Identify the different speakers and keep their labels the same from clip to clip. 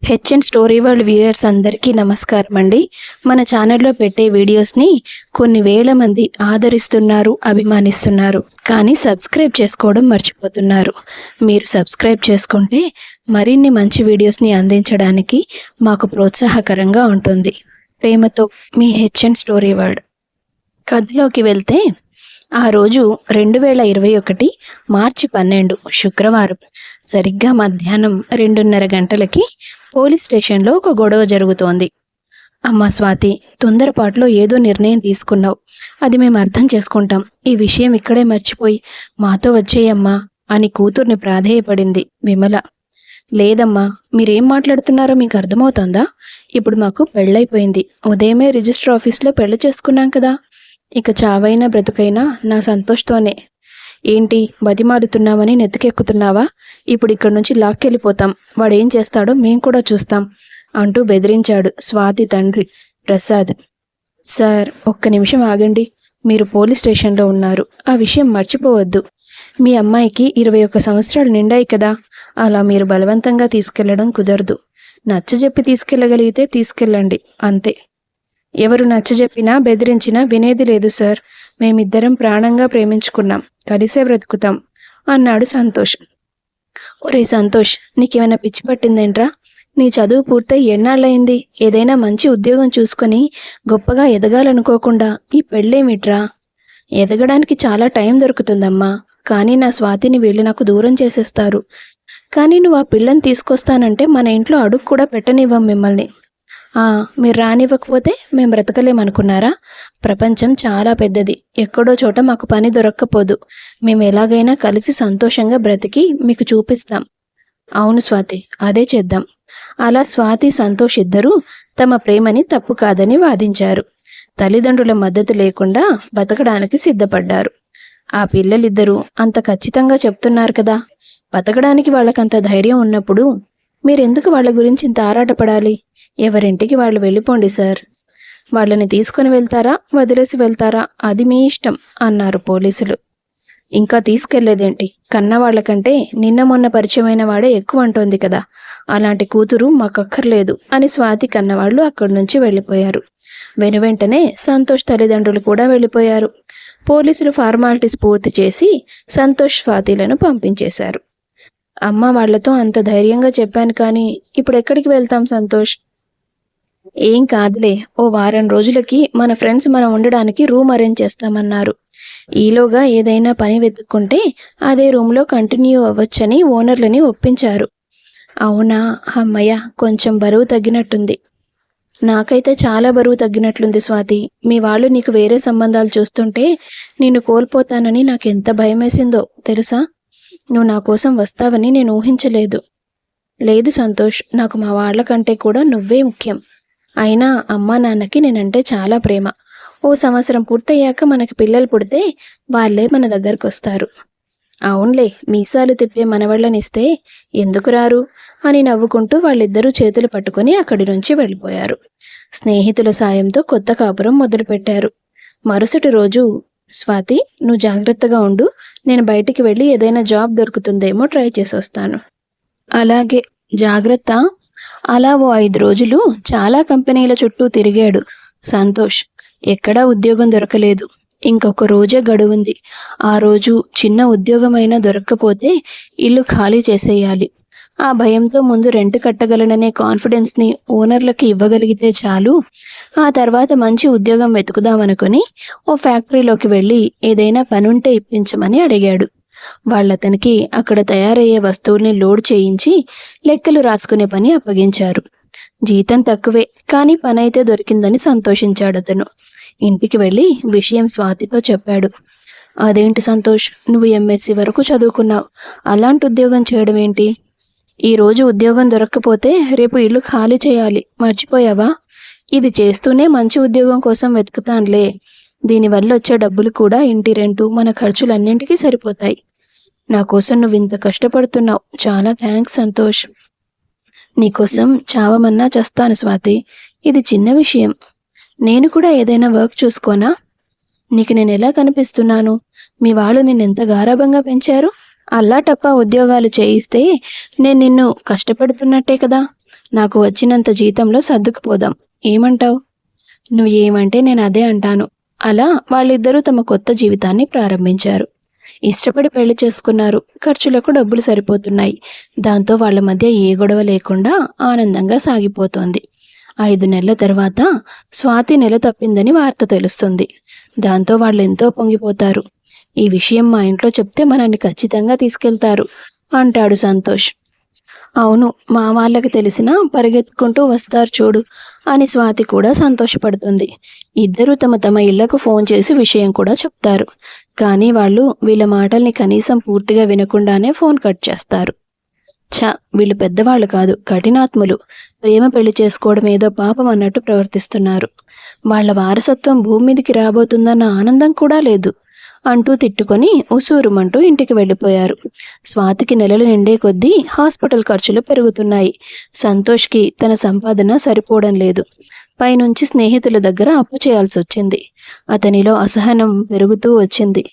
Speaker 1: HN story world viewers అందరికీ నమస్కారం అండి. మన ఛానల్లో పెట్టే వీడియోస్ని కొన్ని వేల మంది ఆదరిస్తున్నారు, అభిమానిస్తున్నారు. కానీ సబ్స్క్రైబ్ చేసుకోవడం మర్చిపోతున్నారు. మీరు సబ్స్క్రైబ్ చేసుకుంటే మరిన్ని మంచి వీడియోస్ని అందించడానికి మాకు ప్రోత్సాహకరంగా ఉంటుంది. ప్రేమతో మీ హెచ్ఎన్ స్టోరీ వరల్డ్. కథలోకి వెళ్తే ఆ రోజు 2021 మార్చి 12 శుక్రవారం సరిగ్గా మధ్యాహ్నం 2:30 గంటలకి పోలీస్ స్టేషన్లో ఒక గొడవ జరుగుతోంది. అమ్మ స్వాతి, తొందరపాటులో ఏదో నిర్ణయం తీసుకున్నావు, అది మేము అర్థం చేసుకుంటాం. ఈ విషయం ఇక్కడే మర్చిపోయి మాతో వచ్చేయమ్మా అని కూతుర్ని ప్రాధేయపడింది విమల. లేదమ్మా, మీరేం మాట్లాడుతున్నారో మీకు అర్థమవుతుందా? ఇప్పుడు మాకు పెళ్ళైపోయింది. ఉదయమే రిజిస్టర్ ఆఫీస్లో పెళ్లి చేసుకున్నాం కదా. ఇక చావైనా బ్రతుకైనా నా సంతోష్తోనే. ఏంటి బతిమాలుతున్నామని నెత్తికెక్కుతున్నావా? ఇప్పుడు ఇక్కడి నుంచి లాక్కెళ్ళిపోతాం. వాడేం చేస్తాడో మేం కూడా చూస్తాం అంటూ బెదిరించాడు స్వాతి తండ్రి ప్రసాద్. సార్, ఒక్క నిమిషం ఆగండి. మీరు పోలీస్ స్టేషన్లో ఉన్నారు, ఆ విషయం మర్చిపోవద్దు. మీ అమ్మాయికి 21 సంవత్సరాలు నిండాయి కదా. అలా మీరు బలవంతంగా తీసుకెళ్లడం కుదరదు. నచ్చజెప్పి తీసుకెళ్ళగలిగితే తీసుకెళ్ళండి, అంతే. ఎవరు నచ్చజెప్పినా బెదిరించినా వినేది లేదు సార్. మేమిద్దరం ప్రాణంగా ప్రేమించుకున్నాం, కలిసే బ్రతుకుతాం అన్నాడు సంతోష్. ఒరే సంతోష్, నీకేమైనా పిచ్చి పట్టిందేంట్రా? నీ చదువు పూర్తయి ఎన్నాళ్ళయింది? ఏదైనా మంచి ఉద్యోగం చూసుకొని గొప్పగా ఎదగాలనుకోకుండా ఈ పెళ్ళేమిట్రా? ఎదగడానికి చాలా టైం దొరుకుతుందమ్మా, కానీ నా స్వాతిని వీళ్ళు నాకు దూరం చేసేస్తారు. కానీ నువ్వు ఆ పిల్లని తీసుకొస్తానంటే మన ఇంట్లో అడుగు కూడా పెట్టనివ్వం మిమ్మల్ని. మీరు రానివ్వకపోతే మేము బ్రతకలేమనుకున్నారా? ప్రపంచం చాలా పెద్దది. ఎక్కడో చోట మాకు పని దొరక్కపోదు. మేము ఎలాగైనా కలిసి సంతోషంగా బ్రతికి మీకు చూపిస్తాం. అవును స్వాతి, అదే చేద్దాం. అలా స్వాతి, సంతోష్ ఇద్దరూ తమ ప్రేమని తప్పు కాదని వాదించారు. తల్లిదండ్రుల మద్దతు లేకుండా బతకడానికి సిద్ధపడ్డారు. ఆ పిల్లలిద్దరూ అంత ఖచ్చితంగా చెప్తున్నారు కదా, బతకడానికి వాళ్ళకంత ధైర్యం ఉన్నప్పుడు మీరెందుకు వాళ్ళ గురించి ఇంత ఆరాటపడాలి? ఎవరింటికి వాళ్ళు వెళ్ళిపోండి సార్. వాళ్ళని తీసుకొని వెళ్తారా, వదిలేసి వెళ్తారా, అది మీ ఇష్టం అన్నారు పోలీసులు. ఇంకా తీసుకెళ్లేదేంటి? కన్నవాళ్లకంటే నిన్న మొన్న పరిచయమైన వాడే ఎక్కువ అంటోంది కదా. అలాంటి కూతురు మాకక్కర్లేదు అని స్వాతి కన్నవాళ్లు అక్కడి నుంచి వెళ్ళిపోయారు. వెనువెంటనే సంతోష్ తల్లిదండ్రులు కూడా వెళ్ళిపోయారు. పోలీసులు ఫార్మాలిటీస్ పూర్తి చేసి సంతోష్ స్వాతిలను పంపించేశారు. అమ్మ వాళ్లతో అంత ధైర్యంగా చెప్పాను, కానీ ఇప్పుడు ఎక్కడికి వెళ్తాం సంతోష్? ఏం కాదులే, ఓ వారం రోజులకి మన ఫ్రెండ్స్ మనం ఉండడానికి రూమ్ అరేంజ్ చేస్తామన్నారు. ఈలోగా ఏదైనా పని వెతుక్కుంటే అదే రూమ్లో కంటిన్యూ అవ్వచ్చని ఓనర్లని ఒప్పించారు. అవునా, అమ్మయ్య, కొంచెం బరువు తగ్గినట్టుంది. నాకైతే చాలా బరువు తగ్గినట్లుంది స్వాతి. మీ వాళ్ళు నీకు వేరే సంబంధాలు చూస్తుంటే నిన్ను కోల్పోతానని నాకు ఎంత భయమేసిందో తెలుసా? నువ్వు నా కోసం వస్తావని నేను ఊహించలేదు. లేదు సంతోష్, నాకు మా వాళ్ళకంటే కూడా నువ్వే ముఖ్యం. అయినా అమ్మా నాన్నకి నేనంటే చాలా ప్రేమ. ఓ సంవత్సరం పూర్తయ్యాక మనకి పిల్లలు పుడితే వాళ్ళే మన దగ్గరకు వస్తారు. అవునులే, మీసాలు తిప్పే మనవాళ్ళనిస్తే ఎందుకు రారు అని నవ్వుకుంటూ వాళ్ళిద్దరూ చేతులు పట్టుకొని అక్కడి నుంచి వెళ్ళిపోయారు. స్నేహితుల సాయంతో కొత్త కాపురం మొదలుపెట్టారు. మరుసటి రోజు, స్వాతి, నువ్వు జాగ్రత్తగా ఉండు. నేను బయటికి వెళ్ళి ఏదైనా జాబ్ దొరుకుతుందేమో ట్రై చేసి వస్తాను. అలాగే, జాగ్రత్త. అలా ఓ 5 రోజులు చాలా కంపెనీల చుట్టూ తిరిగాడు సంతోష్. ఎక్కడా ఉద్యోగం దొరకలేదు. ఇంకొక రోజే గడువుంది. ఆ రోజు చిన్న ఉద్యోగమైనా దొరక్కపోతే ఇల్లు ఖాళీ చేసేయాలి. ఆ భయంతో ముందు రెంట్ కట్టగలననే కాన్ఫిడెన్స్ని ఓనర్లకి ఇవ్వగలిగితే చాలు. ఆ తర్వాత మంచి ఉద్యోగం వెతుకుదామనుకుని ఓ ఫ్యాక్టరీలోకి వెళ్ళి ఏదైనా పనుంటే ఇప్పించమని అడిగాడు. వాళ్ళతనికి అక్కడ తయారయ్యే వస్తువుల్ని లోడ్ చేయించి లెక్కలు రాసుకునే పని అప్పగించారు. జీతం తక్కువే, కానీ పనైతే దొరికిందని సంతోషించాడతను. ఇంటికి వెళ్ళి విషయం స్వాతితో చెప్పాడు. అదేంటి సంతోష్, నువ్వు ఎంఎస్సి వరకు చదువుకున్నావు, అలాంటి ఉద్యోగం చేయడం ఏంటి? ఈరోజు ఉద్యోగం దొరక్కపోతే రేపు ఇల్లు ఖాళీ చేయాలి, మర్చిపోయావా? ఇది చేస్తూనే మంచి ఉద్యోగం కోసం వెతుకుతానులే. దీనివల్ల వచ్చే డబ్బులు కూడా ఇంటి రెంటు, మన ఖర్చులన్నింటికీ సరిపోతాయి. నా కోసం నువ్వు ఇంత కష్టపడుతున్నావు, చాలా థ్యాంక్స్ సంతోష్. నీకోసం చావమన్నా చస్తాను స్వాతి, ఇది చిన్న విషయం. నేను కూడా ఏదైనా వర్క్ చూసుకోనా? నీకు నేను ఎలా కనిపిస్తున్నాను? మీ వాళ్ళు నిన్నెంత గారాబంగా పెంచారు. అల్లాటప్ప ఉద్యోగాలు చేయిస్తే నేను నిన్ను కష్టపెడుతున్నట్టే కదా. నాకు వచ్చినంత జీతంలో సర్దుకుపోదాం. ఏమంటావ్? నువ్వు ఏమంటే నేను అదే అంటాను. అలా వాళ్ళిద్దరూ తమ కొత్త జీవితాన్ని ప్రారంభించారు. ఇష్టపడి పెళ్లి చేసుకున్నారు. ఖర్చులకు డబ్బులు సరిపోతున్నాయి. దాంతో వాళ్ళ మధ్య ఏ గొడవ లేకుండా ఆనందంగా సాగిపోతోంది. 5 నెలల తర్వాత స్వాతి నెల తప్పిందని వార్త తెలుస్తుంది. దాంతో వాళ్ళెంతో పొంగిపోతారు. ఈ విషయం మా ఇంట్లో చెప్తే మనల్ని ఖచ్చితంగా తీసుకెళ్తారు అంటాడు సంతోష్. అవును, మా వాళ్ళకి తెలిసినా పరిగెత్తుకుంటూ వస్తారు చూడు అని స్వాతి కూడా సంతోషపడుతుంది. ఇద్దరూ తమ తమ ఇళ్లకు ఫోన్ చేసి విషయం కూడా చెప్తారు. కానీ వాళ్ళు వీళ్ళ మాటల్ని కనీసం పూర్తిగా వినకుండానే ఫోన్ కట్ చేస్తారు. వీళ్ళు పెద్దవాళ్ళు కాదు, కఠినాత్ములు. ప్రేమ పెళ్లి చేసుకోవడం ఏదో పాపం అన్నట్టు ప్రవర్తిస్తున్నారు. వాళ్ళ వారసత్వం భూమి మీదకి రాబోతుందన్న ఆనందం కూడా లేదు అంటూ తిట్టుకొని ఉసూరుమంటూ ఇంటికి వెళ్ళిపోయారు. స్వాతికి నెలలు నిండే కొద్దీ హాస్పిటల్ ఖర్చులు పెరుగుతున్నాయి. సంతోష్కి తన సంపాదన సరిపోవడం లేదు. పైనుంచి స్నేహితుల దగ్గర అప్పు చేయాల్సి వచ్చింది. అతనిలో అసహనం పెరుగుతూ వచ్చింది.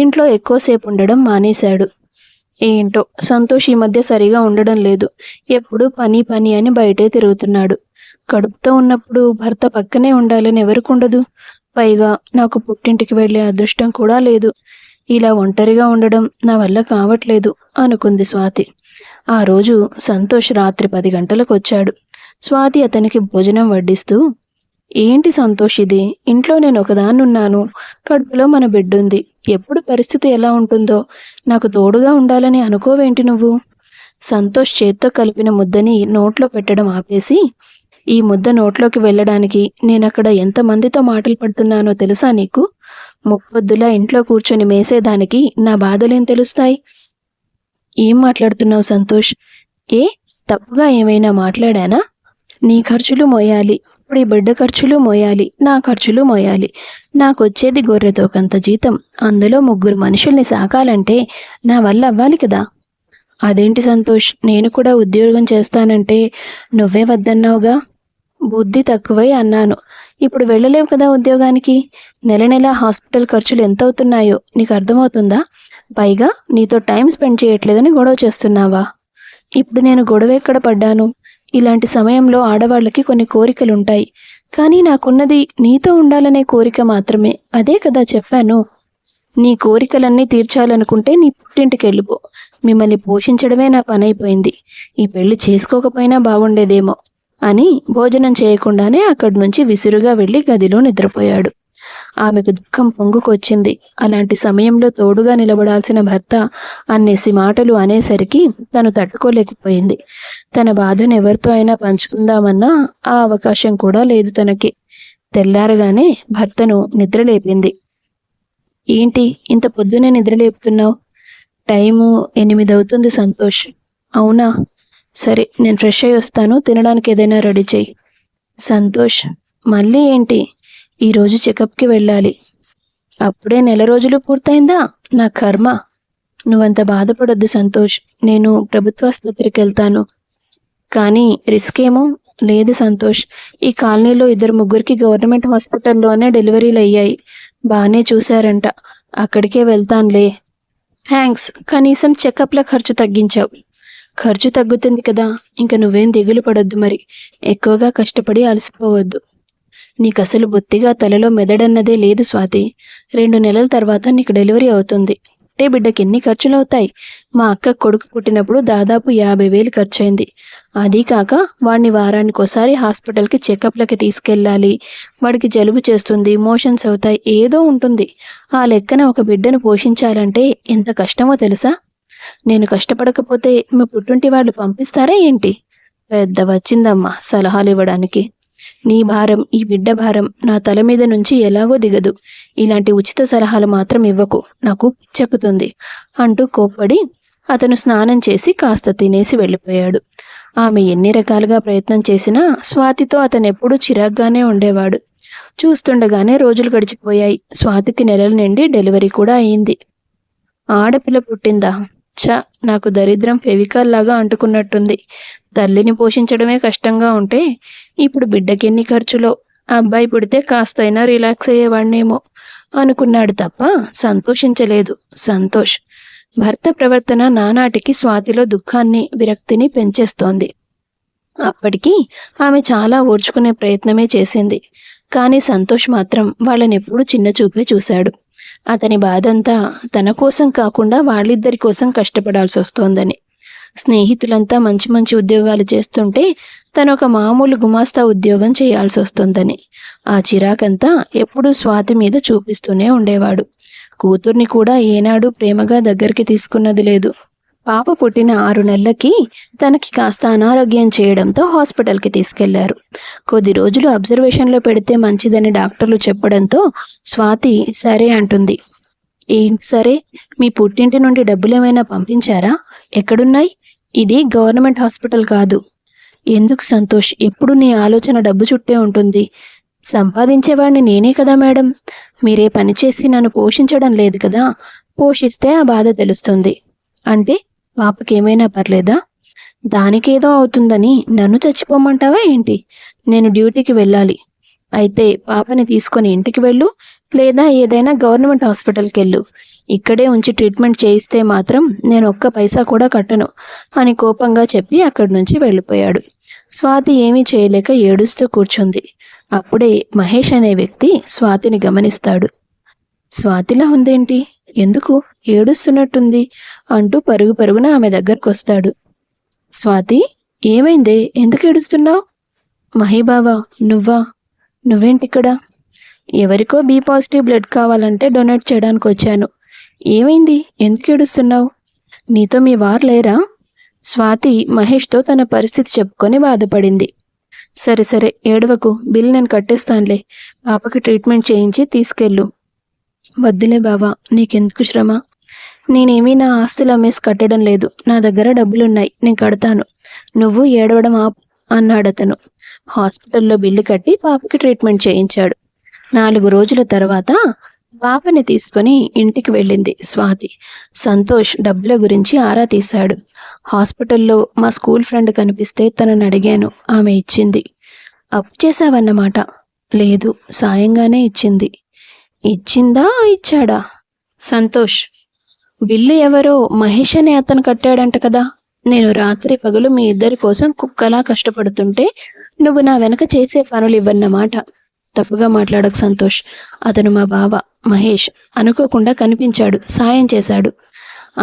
Speaker 1: ఇంట్లో ఎక్కువసేపు ఉండడం మానేశాడు. ఏంటో సంతోష్ ఈ మధ్య సరిగా ఉండడం లేదు. ఎప్పుడూ పని పని అని బయటే తిరుగుతున్నాడు. కడుపుతో ఉన్నప్పుడు భర్త పక్కనే ఉండాలని ఎవరికుండదు? పైగా నాకు పుట్టింటికి వెళ్ళే అదృష్టం కూడా లేదు. ఇలా ఒంటరిగా ఉండడం నా వల్ల కావట్లేదు అనుకుంది స్వాతి. ఆ రోజు సంతోష్ రాత్రి 10 గంటలకు వచ్చాడు. స్వాతి అతనికి భోజనం వడ్డిస్తూ, ఏంటి సంతోష్ ఇది? ఇంట్లో నేను ఒకదాన్నున్నాను. కడుపులో మన బిడ్డుంది. ఎప్పుడు పరిస్థితి ఎలా ఉంటుందో నాకు తోడుగా ఉండాలని అనుకోవేంటి నువ్వు? సంతోష్ చేత్తో కలిపిన ముద్దని నోట్లో పెట్టడం ఆపేసి, ఈ ముద్ద నోట్లోకి వెళ్ళడానికి నేనక్కడ ఎంతమందితో మాటలు పడుతున్నానో తెలుసా నీకు? ముప్పొద్దులా ఇంట్లో కూర్చొని మేసేదానికి నా బాధలేం తెలుస్తాయి? ఏం మాట్లాడుతున్నావు సంతోష్? తప్పుగా ఏమైనా మాట్లాడానా? నీ ఖర్చులు మోయాలి, ఇప్పుడు ఈ బిడ్డ ఖర్చులు మోయాలి, నా ఖర్చులు మోయాలి. నాకొచ్చేది గొర్రెతో కొంత జీతం. అందులో 3 మనుషుల్ని సాకాలంటే నా వల్ల అవ్వాలి కదా. అదేంటి సంతోష్, నేను కూడా ఉద్యోగం చేస్తానంటే నువ్వే వద్దన్నావుగా? బుద్ధి తక్కువై అన్నాను. ఇప్పుడు వెళ్ళలేవు కదా ఉద్యోగానికి. నెల నెల హాస్పిటల్ ఖర్చులు ఎంత అవుతున్నాయో నీకు అర్థమవుతుందా? పైగా నీతో టైం స్పెండ్ చేయట్లేదని గొడవ చేస్తున్నావా? ఇప్పుడు నేను గొడవ ఎక్కడ పడ్డాను? ఇలాంటి సమయంలో ఆడవాళ్ళకి కొన్ని కోరికలుంటాయి. కానీ నాకున్నది నీతో ఉండాలనే కోరిక మాత్రమే. అదే కదా చెప్పాను. నీ కోరికలన్నీ తీర్చాలనుకుంటే నీ పుట్టింటికి వెళ్ళిపో. మిమ్మల్ని పోషించడమే నా పనైపోయింది. ఈ పెళ్లి చేసుకోకపోయినా బాగుండేదేమో అని భోజనం చేయకుండానే అక్కడి నుంచి విసురుగా వెళ్ళి గదిలో నిద్రపోయాడు. ఆమెకు దుఃఖం పొంగుకొచ్చింది. అలాంటి సమయంలో తోడుగా నిలబడాల్సిన భర్త అన్నేసి మాటలు అనేసరికి తను తట్టుకోలేకపోయింది. తన బాధను ఎవరితో అయినా పంచుకుందామన్నా ఆ అవకాశం కూడా లేదు తనకి. తెల్లారగానే భర్తను నిద్రలేపింది. ఏంటి ఇంత పొద్దునే నిద్రలేపుతున్నావు? టైము 8 అవుతుంది సంతోష్. అవునా? సరే, నేను ఫ్రెష్ అయ్యి వస్తాను. తినడానికి ఏదైనా రెడీ చెయ్యి. సంతోష్, మళ్ళీ ఏంటి? ఈరోజు చెకప్కి వెళ్ళాలి. అప్పుడే 1 రోజులు పూర్తయిందా? నా కర్మ. నువ్వంత బాధపడొద్దు సంతోష్. నేను ప్రభుత్వాసుపత్రికి వెళ్తాను. కానీ రిస్క్ ఏమో? లేదు సంతోష్. ఈ కాలనీలో 2-3కి గవర్నమెంట్ హాస్పిటల్లోనే డెలివరీలు అయ్యాయి. బాగానే చూశారంట. అక్కడికే వెళ్తానులే. థ్యాంక్స్. కనీసం చెకప్ల ఖర్చు తగ్గించావు. ఖర్చు తగ్గుతుంది కదా, ఇంక నువ్వేం దిగులు పడొద్దు. మరి ఎక్కువగా కష్టపడి అలసిపోవద్దు. నీకసలు బొత్తిగా తలలో మెదడన్నదే లేదు స్వాతి. 2 నెలల తర్వాత నీకు డెలివరీ అవుతుంది. అంటే బిడ్డకి ఎన్ని ఖర్చులు అవుతాయి? మా అక్క కొడుకు పుట్టినప్పుడు దాదాపు 50,000 ఖర్చయింది. అదీ కాక వాడిని వారానికోసారి హాస్పిటల్కి చెకప్లకి తీసుకెళ్ళాలి. వాడికి జలుబు చేస్తుంది, మోషన్స్ అవుతాయి, ఏదో ఉంటుంది. ఆ లెక్కన ఒక బిడ్డను పోషించాలంటే ఎంత కష్టమో తెలుసా? నేను కష్టపడకపోతే మీ పుట్టింటి వాళ్ళు పంపిస్తారా ఏంటి? పెద్ద వచ్చిందమ్మా సలహాలు ఇవ్వడానికి. నీ భారం, ఈ బిడ్డ భారం నా తల మీద నుంచి ఎలాగో దిగదు. ఇలాంటి ఉచిత సలహాలు మాత్రం ఇవ్వకు, నాకు పిచ్చెక్కుతుంది అంటూ కోప్పడి అతను స్నానం చేసి కాస్త తినేసి వెళ్ళిపోయాడు. ఆమె ఎన్ని రకాలుగా ప్రయత్నం చేసినా స్వాతితో అతను ఎప్పుడూ చిరాగ్గానే ఉండేవాడు. చూస్తుండగానే రోజులు గడిచిపోయాయి. స్వాతికి నెలల నిండి డెలివరీ కూడా అయింది. ఆడపిల్ల పుట్టిందా? నాకు దరిద్రం ఫెవికాల్ లాగా అంటుకున్నట్టుంది. తల్లిని పోషించడమే కష్టంగా ఉంటే ఇప్పుడు బిడ్డకెన్ని ఖర్చులో. అబ్బాయి పుడితే కాస్తైనా రిలాక్స్ అయ్యేవాడినేమో అనుకున్నాడు తప్ప సంతోషించలేదు సంతోష్. భర్త ప్రవర్తన నానాటికి స్వాతిలో దుఃఖాన్ని, విరక్తిని పెంచేస్తోంది. అప్పటికి ఆమె చాలా ఓర్చుకునే ప్రయత్నమే చేసింది. కానీ సంతోష్ మాత్రం వాళ్ళనెప్పుడూ చిన్నచూపే చూశాడు. అతని బాధంతా తన కోసం కాకుండా వాళ్ళిద్దరి కోసం కష్టపడాల్సొస్తోందని. స్నేహితులంతా మంచి మంచి ఉద్యోగాలు చేస్తుంటే తనొక మామూలు గుమాస్తా ఉద్యోగం చేయాల్సొస్తుందని. ఆ చిరాకంతా ఎప్పుడూ స్వాతి మీద చూపిస్తూనే ఉండేవాడు. కూతుర్ని కూడా ఏనాడూ ప్రేమగా దగ్గరికి తీసుకున్నది లేదు. పాప పుట్టిన 6 నెలలకి తనకి కాస్త అనారోగ్యం చేయడంతో హాస్పిటల్కి తీసుకెళ్లారు. కొద్ది రోజులు అబ్జర్వేషన్లో పెడితే మంచిదని డాక్టర్లు చెప్పడంతో స్వాతి సరే అంటుంది. ఏం సరే? మీ పుట్టింటి నుండి డబ్బులేమైనా పంపించారా? ఎక్కడున్నాయి? ఇది గవర్నమెంట్ హాస్పిటల్ కాదు. ఎందుకు సంతోష్, ఎప్పుడు నీ ఆలోచన డబ్బు చుట్టే ఉంటుంది? సంపాదించేవాడిని నేనే కదా మేడం. మీరే పని చేసి నన్ను పోషించడం లేదు కదా. పోషిస్తే ఆ బాధ తెలుస్తుంది. అంటే పాపకేమైనా పర్లేదా? దానికేదో అవుతుందని నన్ను చచ్చిపోమంటావా ఏంటి? నేను డ్యూటీకి వెళ్ళాలి. అయితే పాపని తీసుకొని ఇంటికి వెళ్ళు, లేదా ఏదైనా గవర్నమెంట్ హాస్పిటల్కి వెళ్ళు. ఇక్కడే ఉంచి ట్రీట్మెంట్ చేయిస్తే మాత్రం నేను ఒక్క పైసా కూడా కట్టను అని కోపంగా చెప్పి అక్కడి నుంచి వెళ్ళిపోయాడు. స్వాతి ఏమీ చేయలేక ఏడుస్తూ కూర్చుంది. అప్పుడే మహేష్ అనే వ్యక్తి స్వాతిని గమనిస్తాడు. స్వాతిలా ఉందేంటి? ఎందుకు ఏడుస్తున్నట్టుంది అంటూ పరుగు పరుగున ఆమె దగ్గరకు వస్తాడు. స్వాతి, ఏమైందే? ఎందుకు ఏడుస్తున్నావు? మహీబావా, నువ్వా? నువ్వేంటిక్కడ? ఎవరికో బి పాజిటివ్ బ్లడ్ కావాలంటే డొనేట్ చేయడానికి వచ్చాను. ఏమైంది? ఎందుకు ఏడుస్తున్నావు? నీతో మీ వారు లేరా? స్వాతి మహేష్తో తన పరిస్థితి చెప్పుకొని బాధపడింది. సరే సరే ఏడవకు, బిల్ నేను కట్టేస్తానులే. పాపకి ట్రీట్మెంట్ చేయించి తీసుకెళ్ళు. వద్దులే బావా, నీకెందుకు శ్రమ? నేనేమీ నా ఆస్తులు అమ్మేసి కట్టడం లేదు. నా దగ్గర డబ్బులున్నాయి, నేను కడతాను. నువ్వు ఏడవడం ఆపు అన్నాడతను. హాస్పిటల్లో బిల్లు కట్టి పాపకి ట్రీట్మెంట్ చేయించాడు. 4 రోజుల తర్వాత పాపని తీసుకొని ఇంటికి వెళ్ళింది స్వాతి. సంతోష్ డబ్బుల గురించి ఆరా తీశాడు. హాస్పిటల్లో మా స్కూల్ ఫ్రెండ్ కనిపిస్తే తనని అడిగాను, ఆమె ఇచ్చింది. అప్పు చేశావన్నమాట? లేదు, సాయంగానే ఇచ్చింది. ఇచ్చిందా ఇచ్చాడా? సంతోష్, బిల్లు ఎవరో మహేష్ అనే అతను కట్టాడంట కదా. నేను రాత్రి పగలు మీ ఇద్దరి కోసం కుక్కలా కష్టపడుతుంటే నువ్వు నా వెనక చేసే పనులు ఇవ్వన్నమాట. తప్పుగా మాట్లాడకు సంతోష్. అతను మా బావ మహేష్. అనుకోకుండా కనిపించాడు, సాయం చేశాడు.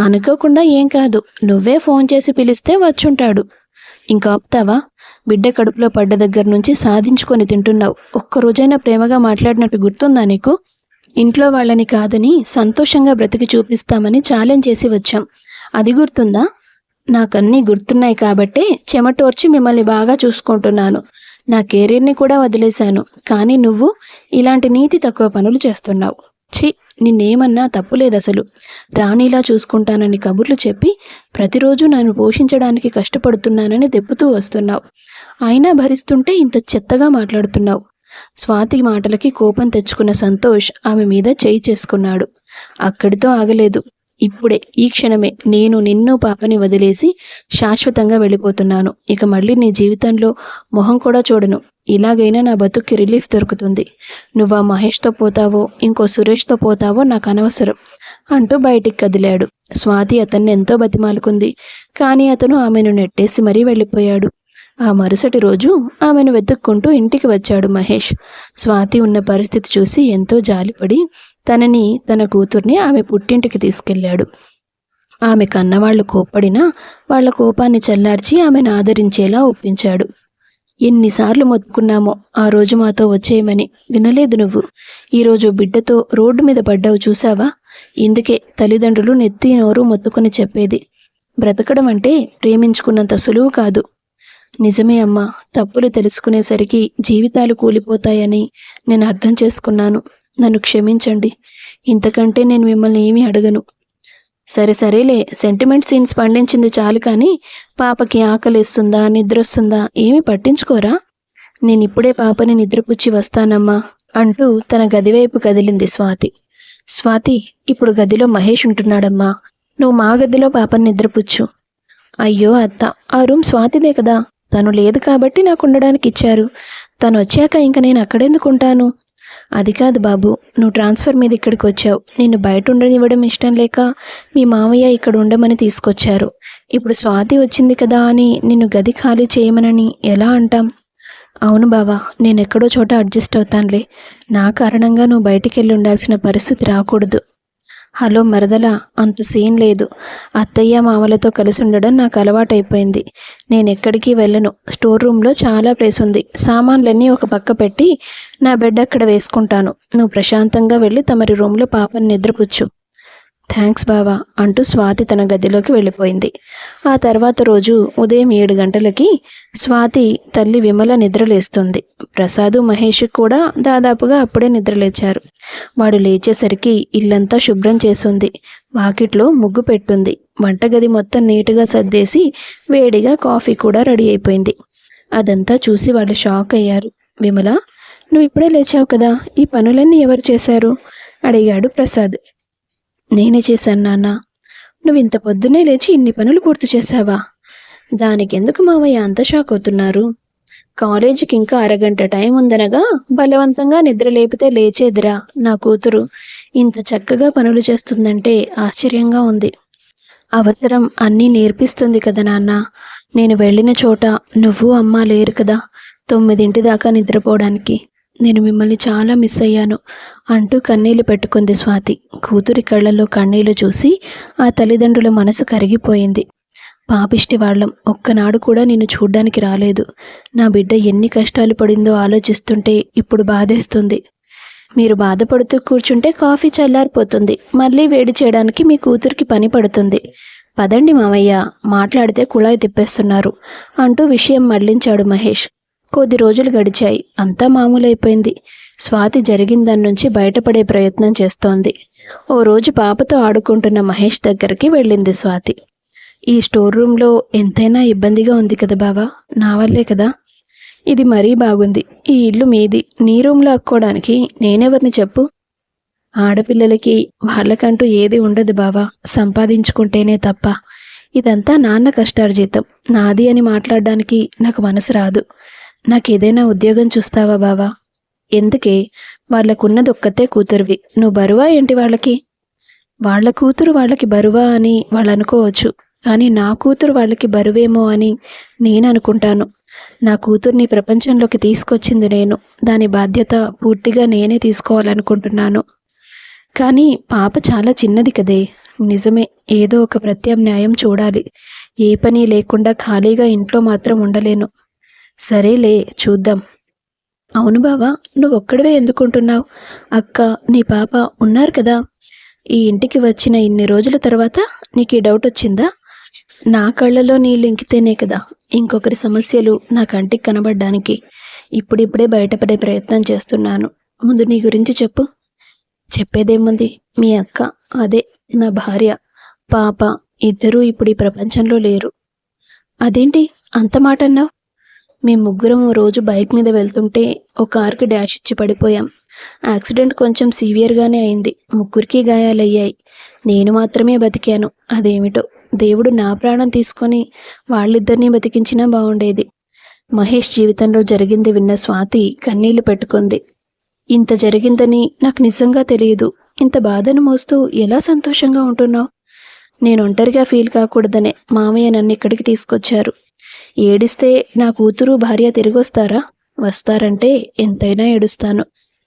Speaker 1: అనుకోకుండా ఏం కాదు, నువ్వే ఫోన్ చేసి పిలిస్తే వచ్చుంటాడు. ఇంకా ఆపుతావా? బిడ్డ కడుపులో పడ్డ దగ్గర నుంచి సాధించుకొని తింటున్నావు. ఒక్కరోజైనా ప్రేమగా మాట్లాడినట్టు గుర్తుందా నీకు? ఇంట్లో వాళ్ళని కాదని సంతోషంగా బ్రతికి చూపిస్తామని ఛాలెంజ్ చేసి వచ్చాం. అది గుర్తుందా? నాకన్నీ గుర్తున్నాయి కాబట్టే చెమటోర్చి మిమ్మల్ని బాగా చూసుకుంటున్నాను. నా కెరీర్ని కూడా వదిలేశాను. కానీ నువ్వు ఇలాంటి నీతి తక్కువ పనులు చేస్తున్నావు. ఛీ, నిన్నేమన్నా తప్పులేదసలు. రాణిలా చూసుకుంటానని కబుర్లు చెప్పి ప్రతిరోజు నన్ను పోషించడానికి కష్టపడుతున్నానని దెప్పుతూ వస్తున్నావు. అయినా భరిస్తుంటే ఇంత చెత్తగా మాట్లాడుతున్నావు. స్వాతి మాటలకి కోపం తెచ్చుకున్న సంతోష్ ఆమె మీద చేయి చేసుకున్నాడు. అక్కడితో ఆగలేదు. ఇప్పుడే, ఈ క్షణమే నేను నిన్ను పాపని వదిలేసి శాశ్వతంగా వెళ్ళిపోతున్నాను. ఇక మళ్ళీ నీ జీవితంలో మొహం కూడా చూడను. ఇలాగైనా నా బతుక్కి రిలీఫ్ దొరుకుతుంది. నువ్వు ఆ మహేష్తో పోతావో ఇంకో సురేష్తో పోతావో నాకు అనవసరం అంటూ బయటికి కదిలాడు. స్వాతి అతన్ని ఎంతో బతిమాలుకుంది. కానీ అతను ఆమెను నెట్టేసి మరీ వెళ్ళిపోయాడు. ఆ మరుసటి రోజు ఆమెను వెతుక్కుంటూ ఇంటికి వచ్చాడు మహేష్. స్వాతి ఉన్న పరిస్థితి చూసి ఎంతో జాలిపడి తనని, తన కూతుర్ని ఆమె పుట్టింటికి తీసుకెళ్లాడు. ఆమె కన్నవాళ్లు కోప్పడినా వాళ్ల కోపాన్ని చల్లార్చి ఆమెను ఆదరించేలా ఒప్పించాడు. ఎన్నిసార్లు మొత్తుకున్నామో ఆ రోజు మాతో వచ్చేయమని, వినలేదు నువ్వు. ఈరోజు బిడ్డతో రోడ్డు మీద పడ్డావు చూసావా? ఇందుకే తల్లిదండ్రులు నెత్తి నోరు మొత్తుకొని చెప్పేది, బ్రతకడం అంటే ప్రేమించుకున్నంత సులువు కాదు. నిజమే అమ్మా, తప్పులు తెలుసుకునేసరికి జీవితాలు కూలిపోతాయని నేను అర్థం చేసుకున్నాను. నన్ను క్షమించండి. ఇంతకంటే నేను మిమ్మల్ని ఏమీ అడగను. సరే సరేలే, సెంటిమెంట్ సీన్స్ పండించింది చాలు. కానీ పాపకి ఆకలిస్తుందా, నిద్రొస్తుందా ఏమీ పట్టించుకోరా? నేనిప్పుడే పాపని నిద్రపుచ్చి వస్తానమ్మా అంటూ తన గదివైపు కదిలింది స్వాతి. స్వాతి, ఇప్పుడు గదిలో మహేష్ ఉంటున్నాడమ్మా. నువ్వు మా గదిలో పాపని నిద్రపుచ్చు. అయ్యో అత్త, ఆ రూమ్ స్వాతిదే కదా. తను లేదు కాబట్టి నాకు ఉండడానికి ఇచ్చారు. తను వచ్చాక ఇంక నేను అక్కడెందుకుంటాను? అది కాదు బాబు, నువ్వు ట్రాన్స్ఫర్ మీద ఇక్కడికి వచ్చావు. నిన్ను బయట ఉండనివ్వడం ఇష్టం లేక మీ మామయ్య ఇక్కడ ఉండమని తీసుకొచ్చారు. ఇప్పుడు స్వాతి వచ్చింది కదా అని నిన్ను గది ఖాళీ చేయమనని ఎలా అంటాం? అవును బావా, నేనెక్కడో చోట అడ్జస్ట్ అవుతానులే. నా కారణంగా నువ్వు బయటికెళ్ళి ఉండాల్సిన పరిస్థితి రాకూడదు. హలో మరదలా, అంత సీన్ లేదు. అత్తయ్య మామలతో కలిసి ఉండడం నాకు అలవాటైపోయింది. నేనెక్కడికి వెళ్ళను. స్టోర్ రూమ్లో చాలా ప్లేస్ ఉంది. సామాన్లన్నీ ఒక పక్క పెట్టి నా బెడ్ అక్కడ వేసుకుంటాను. నువ్వు ప్రశాంతంగా వెళ్ళి తమరి రూమ్లో పాపని నిద్రపుచ్చు. థ్యాంక్స్ బావా అంటూ స్వాతి తన గదిలోకి వెళ్ళిపోయింది. ఆ తర్వాత రోజు ఉదయం 7 గంటలకి స్వాతి తల్లి విమల నిద్రలేస్తుంది. ప్రసాదు మహేష్ కూడా దాదాపుగా అప్పుడే నిద్రలేచారు. వాడు లేచేసరికి ఇల్లంతా శుభ్రం చేసుంది. వాకిట్లో ముగ్గు పెట్టుంది. వంటగది మొత్తం నీటుగా సర్దేసి వేడిగా కాఫీ కూడా రెడీ అయిపోయింది. అదంతా చూసి వాళ్ళు షాక్ అయ్యారు. విమల, నువ్వు ఇప్పుడే లేచావు కదా, ఈ పనులన్నీ ఎవరు చేశారు? అడిగాడు ప్రసాద్. నేనే చేశాను నాన్న. నువ్వు ఇంత పొద్దునే లేచి ఇన్ని పనులు పూర్తి చేశావా? దానికెందుకు మామయ్య అంత షాక్ అవుతున్నారు? కాలేజీకి ఇంకా అరగంట టైం ఉందనగా బలవంతంగా నిద్ర లేపితే లేచేదిరా నా కూతురు. ఇంత చక్కగా పనులు చేస్తుందంటే ఆశ్చర్యంగా ఉంది. అవసరం అన్నీ నేర్పిస్తుంది కదా నాన్న. నేను వెళ్ళిన చోట నువ్వు అమ్మ లేరు కదా 9 దాకా నిద్రపోవడానికి. నేను మిమ్మల్ని చాలా మిస్ అయ్యాను అంటూ కన్నీళ్లు పెట్టుకుంది స్వాతి. కూతురి కళ్ళల్లో కన్నీళ్లు చూసి ఆ తల్లిదండ్రుల మనసు కరిగిపోయింది. పాపిష్టి వాళ్ళం, ఒక్కనాడు కూడా నిన్ను చూడ్డానికి రాలేదు. నా బిడ్డ ఎన్ని కష్టాలు పడిందో ఆలోచిస్తుంటే ఇప్పుడు బాధేస్తుంది. మీరు బాధపడుతూ కూర్చుంటే కాఫీ చల్లారిపోతుంది. మళ్ళీ వేడి చేయడానికి మీ కూతురికి పని పడుతుంది. పదండి మామయ్య, మాట్లాడితే కుళాయి తిప్పేస్తున్నారు అంటూ విషయం మళ్లించాడు మహేష్. కొద్ది రోజులు గడిచాయి. అంతా మామూలైపోయింది. స్వాతి జరిగిన దాని నుంచి బయటపడే ప్రయత్నం చేస్తోంది. ఓ రోజు పాపతో ఆడుకుంటున్న మహేష్ దగ్గరికి వెళ్ళింది స్వాతి. ఈ స్టోర్ రూమ్లో ఎంతైనా ఇబ్బందిగా ఉంది కదా బావా, నా వల్లే కదా. ఇది మరీ బాగుంది. ఈ ఇల్లు మీది. నీ రూమ్లో అక్కోడానికి నేనెవరిని చెప్పు? ఆడపిల్లలకి వాళ్ళకంటూ ఏది ఉండదు బావా, సంపాదించుకుంటేనే తప్ప. ఇదంతా నాన్న కష్టార్జితం. నాది అని మాట్లాడడానికి నాకు మనసు రాదు. నాకేదైనా ఉద్యోగం చూస్తావా బావా? ఎందుకే? వాళ్ళకున్నది ఒక్కతే కూతురువి. నువ్వు బరువా ఏంటి వాళ్ళకి? వాళ్ళ కూతురు వాళ్ళకి బరువా అని వాళ్ళు అనుకోవచ్చు, కానీ నా కూతురు వాళ్ళకి బరువేమో అని నేను అనుకుంటాను. నా కూతుర్ని ప్రపంచంలోకి తీసుకొచ్చింది నేను. దాని బాధ్యత పూర్తిగా నేనే తీసుకోవాలనుకుంటున్నాను. కానీ పాప చాలా చిన్నది కదే. నిజమే, ఏదో ఒక ప్రత్యామ్నాయం చూడాలి. ఏ పని లేకుండా ఖాళీగా ఇంట్లో మాత్రం ఉండలేను. సరేలే, చూద్దాం. అవును బావా, నువ్వొక్కడివే ఎందుకుంటున్నావు? అక్క, నీ పాప ఉన్నారు కదా. ఈ ఇంటికి వచ్చిన ఇన్ని రోజుల తర్వాత నీకు ఈ డౌట్ వచ్చిందా? నా కళ్ళలో నీళ్ళు ఇంకితేనే కదా ఇంకొకరి సమస్యలు నా కంటికి కనబడ్డానికి. ఇప్పుడిప్పుడే బయటపడే ప్రయత్నం చేస్తున్నాను. ముందు నీ గురించి చెప్పు. చెప్పేదేముంది? మీ అక్క, అదే నా భార్య, పాప ఇద్దరూ ఇప్పుడు ఈ ప్రపంచంలో లేరు. అదేంటి అంత మాట అన్నావు? మేము ముగ్గురం ఓ రోజు బైక్ మీద వెళ్తుంటే ఓ కార్కి డాష్ ఇచ్చి పడిపోయాం. యాక్సిడెంట్ కొంచెం సివియర్గానే అయింది. ముగ్గురికి గాయాలయ్యాయి. నేను మాత్రమే బతికాను. అదేమిటో దేవుడు నా ప్రాణం తీసుకొని వాళ్ళిద్దరినీ బతికించినా బాగుండేది. మహేష్ జీవితంలో జరిగింది విన్న స్వాతి కన్నీళ్లు పెట్టుకుంది. ఇంత జరిగిందని నాకు నిజంగా తెలియదు. ఇంత బాధను మోస్తూ ఎలా సంతోషంగా ఉంటున్నావు? నేను ఒంటరిగా ఫీల్ కాకూడదనే మామయ్య నన్ను ఇక్కడికి తీసుకొచ్చారు. ఏడిస్తే నా కూతురు భార్య తిరిగొస్తారా? వస్తారంటే ఎంతైనా ఏడుస్తాను.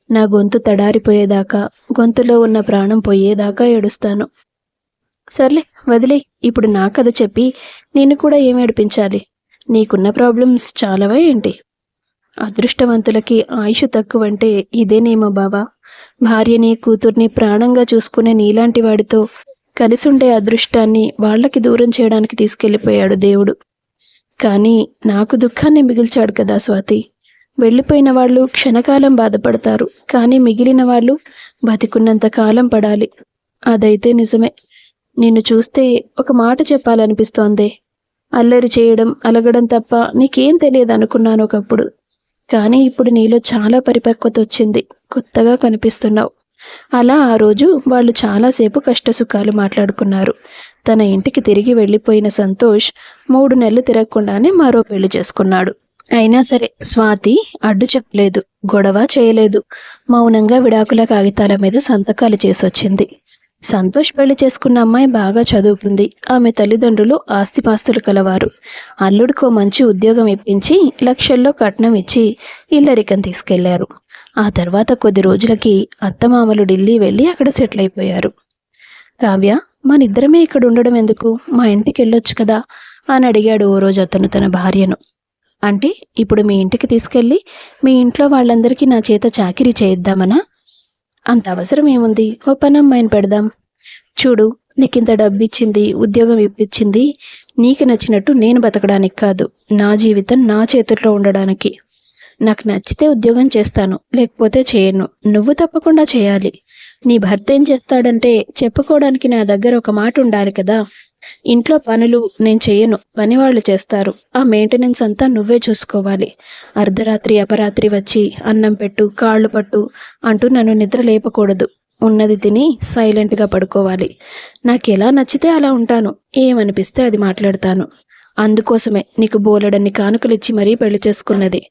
Speaker 1: నా గొంతు తడారిపోయేదాకా, గొంతులో ఉన్న ప్రాణం పోయేదాకా ఏడుస్తాను. సర్లే వదిలే. ఇప్పుడు నా కథ చెప్పి నేను కూడా ఏం ఏడిపించాలి? నీకున్న ప్రాబ్లమ్స్ చాలావా ఏంటి? అదృష్టవంతులకి ఆయుష్ తక్కువంటే ఇదేనేమో బావా. భార్యని కూతుర్ని ప్రాణంగా చూసుకునే నీలాంటి వాడితో కలిసుండే అదృష్టాన్ని వాళ్ళకి దూరం చేయడానికి తీసుకెళ్ళిపోయాడు దేవుడు. కానీ నాకు దుఃఖాన్ని మిగిల్చాడు కదా స్వాతి. వెళ్ళిపోయిన వాళ్ళు క్షణకాలం బాధపడతారు, కానీ మిగిలిన వాళ్ళు బతికున్నంత కాలం పడాలి. అదైతే నిజమే. నిన్ను చూస్తే ఒక మాట చెప్పాలనిపిస్తోందే. అల్లరి చేయడం, అలగడం తప్ప నీకేం తెలియదు అనుకున్నాను ఒకప్పుడు. కానీ ఇప్పుడు నీలో చాలా పరిపక్వత వచ్చింది. కొత్తగా కనిపిస్తున్నావు. అలా ఆ రోజు వాళ్ళు చాలాసేపు కష్టసుఖాలు మాట్లాడుకున్నారు. తన ఇంటికి తిరిగి వెళ్ళిపోయిన సంతోష్ 3 నెలలు తిరగకుండానే మరో పెళ్లి చేసుకున్నాడు. అయినా సరే స్వాతి అడ్డు చెప్పలేదు, గొడవ చేయలేదు. మౌనంగా విడాకుల కాగితాల మీద సంతకాలు చేసొచ్చింది. సంతోష్ పెళ్లి చేసుకున్న అమ్మాయి బాగా చదువుకుంది. ఆమె తల్లిదండ్రులు ఆస్తిపాస్తులు కలవారు. అల్లుడికో మంచి ఉద్యోగం ఇప్పించి లక్షల్లో కట్నం ఇచ్చి ఇల్లరికం తీసుకెళ్లారు. ఆ తర్వాత కొద్ది రోజులకి అత్తమామలు ఢిల్లీ వెళ్ళి అక్కడ సెటిల్ అయిపోయారు. కావ్య, మనిద్దరమే ఇక్కడ ఉండడం ఎందుకు, మా ఇంటికి వెళ్ళొచ్చు కదా అని అడిగాడు ఓ రోజు అతను తన భార్యను. అంటే ఇప్పుడు మీ ఇంటికి తీసుకెళ్ళి మీ ఇంట్లో వాళ్ళందరికీ నా చేత చాకిరీ చేయిద్దామనా? అంత అవసరం ఏముంది, ఓ పనమ్మాయిని పెడదాం. చూడు, నీకింత డబ్బు ఇచ్చింది, ఉద్యోగం ఇప్పించింది నీకు నచ్చినట్టు నేను బతకడానికి కాదు, నా జీవితం నా చేతుల్లో ఉండడానికి. నాకు నచ్చితే ఉద్యోగం చేస్తాను, లేకపోతే చేయను. నువ్వు తప్పకుండా చేయాలి. నీ భర్త ఏం చేస్తాడంటే చెప్పుకోవడానికి నా దగ్గర ఒక మాట ఉండాలి కదా. ఇంట్లో పనులు నేను చేయను, పనివాళ్ళు చేస్తారు. ఆ మెయింటెనెన్స్ అంతా నువ్వే చూసుకోవాలి. అర్ధరాత్రి అపరాత్రి వచ్చి అన్నం పెట్టు, కాళ్ళు పట్టు అంటూ నన్ను నిద్ర లేపకూడదు. ఉన్నది తిని సైలెంట్గా పడుకోవాలి. నాకు ఎలా నచ్చితే అలా ఉంటాను, ఏమనిపిస్తే అది మాట్లాడతాను. అందుకోసమే నీకు బోలెడన్ని కానుకలిచ్చి మరీ పెళ్లి చేసుకున్నది.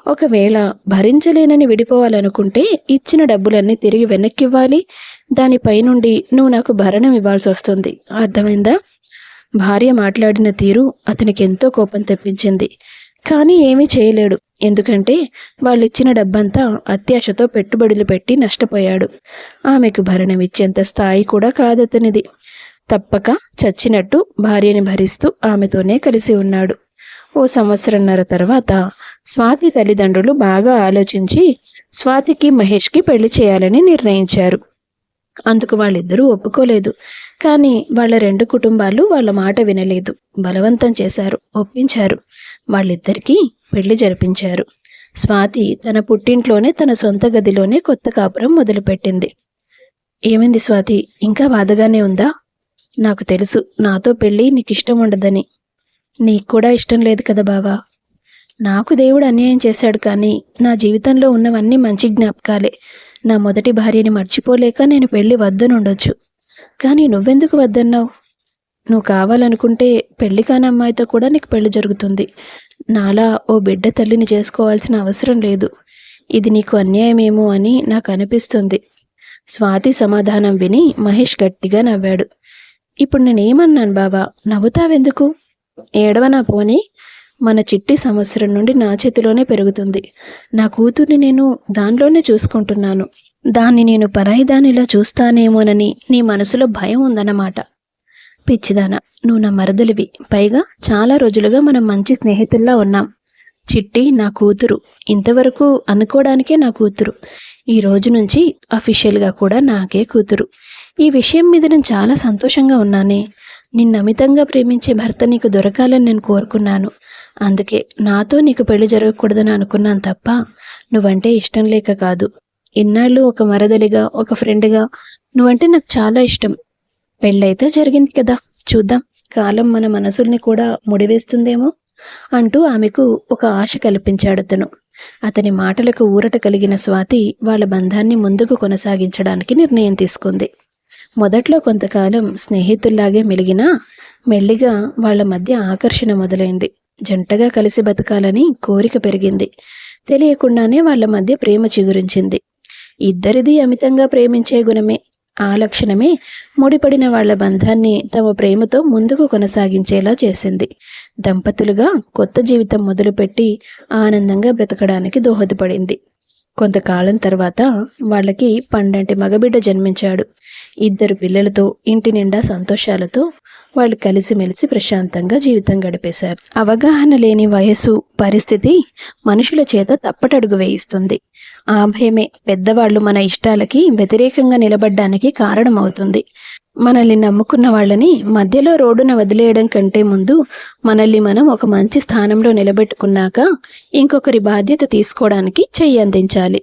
Speaker 1: ఒకవేళ భరించలేనని విడిపోవాలనుకుంటే ఇచ్చిన డబ్బులన్నీ తిరిగి వెనక్కివ్వాలి. దానిపైనుండి నువ్వు నాకు భరణం ఇవ్వాల్సి వస్తుంది. అర్థమైందా? భార్య మాట్లాడిన తీరు అతనికి ఎంతో కోపం తెప్పించింది. కానీ ఏమీ చేయలేడు. ఎందుకంటే వాళ్ళిచ్చిన డబ్బంతా అత్యాశతో పెట్టుబడులు పెట్టి నష్టపోయాడు. ఆమెకు భరణం ఇచ్చేంత స్థాయి కూడా కాదతనిది. తప్పక చచ్చినట్టు భార్యని భరిస్తూ ఆమెతోనే కలిసి ఉన్నాడు. ఓ సంవత్సరంన్నర తర్వాత స్వాతి తల్లిదండ్రులు బాగా ఆలోచించి స్వాతికి మహేష్కి పెళ్లి చేయాలని నిర్ణయించారు. అందుకు వాళ్ళిద్దరూ ఒప్పుకోలేదు. కానీ వాళ్ళ రెండు కుటుంబాలు వాళ్ళ మాట వినలేదు. బలవంతం చేశారు, ఒప్పించారు. వాళ్ళిద్దరికీ పెళ్లి జరిపించారు. స్వాతి తన పుట్టింట్లోనే తన సొంత గదిలోనే కొత్త కాపురం మొదలుపెట్టింది. ఏమైంది స్వాతి, ఇంకా బాధగానే ఉందా? నాకు తెలుసు నాతో పెళ్ళి నీకు ఇష్టం ఉండదని. నీకు కూడా ఇష్టం లేదు కదా బావా. నాకు దేవుడు అన్యాయం చేశాడు, కానీ నా జీవితంలో ఉన్నవన్నీ మంచి జ్ఞాపకాలే. నా మొదటి భార్యని మర్చిపోలేక నేను పెళ్ళి వద్దనుండొచ్చు. కానీ నువ్వెందుకు వద్దన్నావు? నువ్వు కావాలనుకుంటే పెళ్లి కాని అమ్మాయితో కూడా నీకు పెళ్లి జరుగుతుంది. నాలా ఓ బిడ్డ తల్లిని చేసుకోవాల్సిన అవసరం లేదు. ఇది నీకు అన్యాయమేమో అని నాకు అనిపిస్తుంది. స్వాతి సమాధానం విని మహేష్ గట్టిగా నవ్వాడు. ఇప్పుడు నేనేమన్నాను బావా, నవ్వుతావెందుకు? ఏడవనా పోనీ? మన చిట్టి సంవత్సరం నుండి నా చేతిలోనే పెరుగుతుంది. నా కూతుర్ని నేను దానిలోనే చూసుకుంటున్నాను. దాన్ని నేను పరాయి దానిలా చూస్తానేమోనని నీ మనసులో భయం ఉందన్నమాట. పిచ్చిదానా, నువ్వు నా మరదలివి. పైగా చాలా రోజులుగా మనం మంచి స్నేహితుల్లా ఉన్నాం. చిట్టి నా కూతురు. ఇంతవరకు అనుకోవడానికే నా కూతురు. ఈ రోజు నుంచి అఫీషియల్గా కూడా నాకే కూతురు. ఈ విషయం మీద నేను చాలా సంతోషంగా ఉన్నానే. నిన్ను అమితంగా ప్రేమించే భర్త నీకు దొరకాలని నేను కోరుకున్నాను. అందుకే నాతో నీకు పెళ్లి జరగకూడదని అనుకున్నాను తప్ప నువ్వంటే ఇష్టం లేక కాదు. ఇన్నాళ్ళు ఒక మరదలిగా, ఒక ఫ్రెండ్గా నువ్వంటే నాకు చాలా ఇష్టం. పెళ్ళైతే జరిగింది కదా, చూద్దాం, కాలం మన మనసుల్ని కూడా ముడివేస్తుందేమో అంటూ ఆమెకు ఒక ఆశ కల్పించాడు అతను. అతని మాటలకు ఊరట కలిగిన స్వాతి వాళ్ళ బంధాన్ని ముందుకు కొనసాగించడానికి నిర్ణయం తీసుకుంది. మొదట్లో కొంతకాలం స్నేహితుల్లాగే మెలిగినా మెల్లిగా వాళ్ల మధ్య ఆకర్షణ మొదలైంది. జంటగా కలిసి బతకాలని కోరిక పెరిగింది. తెలియకుండానే వాళ్ల మధ్య ప్రేమ చిగురించింది. ఇద్దరిది అమితంగా ప్రేమించే గుణమే. ఆ లక్షణమే ముడిపడిన వాళ్ల బంధాన్ని తమ ప్రేమతో ముందుకు కొనసాగించేలా చేసింది. దంపతులుగా కొత్త జీవితం మొదలుపెట్టి ఆనందంగా బ్రతకడానికి దోహదపడింది. కొంతకాలం తర్వాత వాళ్ళకి పండంటి మగబిడ్డ జన్మించాడు. ఇద్దరు పిల్లలతో ఇంటి నిండా సంతోషాలతో వాళ్ళు కలిసిమెలిసి ప్రశాంతంగా జీవితం గడిపేశారు. అవగాహన లేని వయసు, పరిస్థితి మనుషుల చేత తప్పటడుగు వేయిస్తుంది. ఆ భయమే పెద్దవాళ్ళు మన ఇష్టాలకి వ్యతిరేకంగా నిలబడ్డానికి కారణమవుతుంది. మనల్ని నమ్ముకున్న వాళ్ళని మధ్యలో రోడ్డున వదిలేయడం కంటే ముందు మనల్ని మనం ఒక మంచి స్థానంలో నిలబెట్టుకున్నాక ఇంకొకరి బాధ్యత తీసుకోవడానికి చెయ్యి అందించాలి.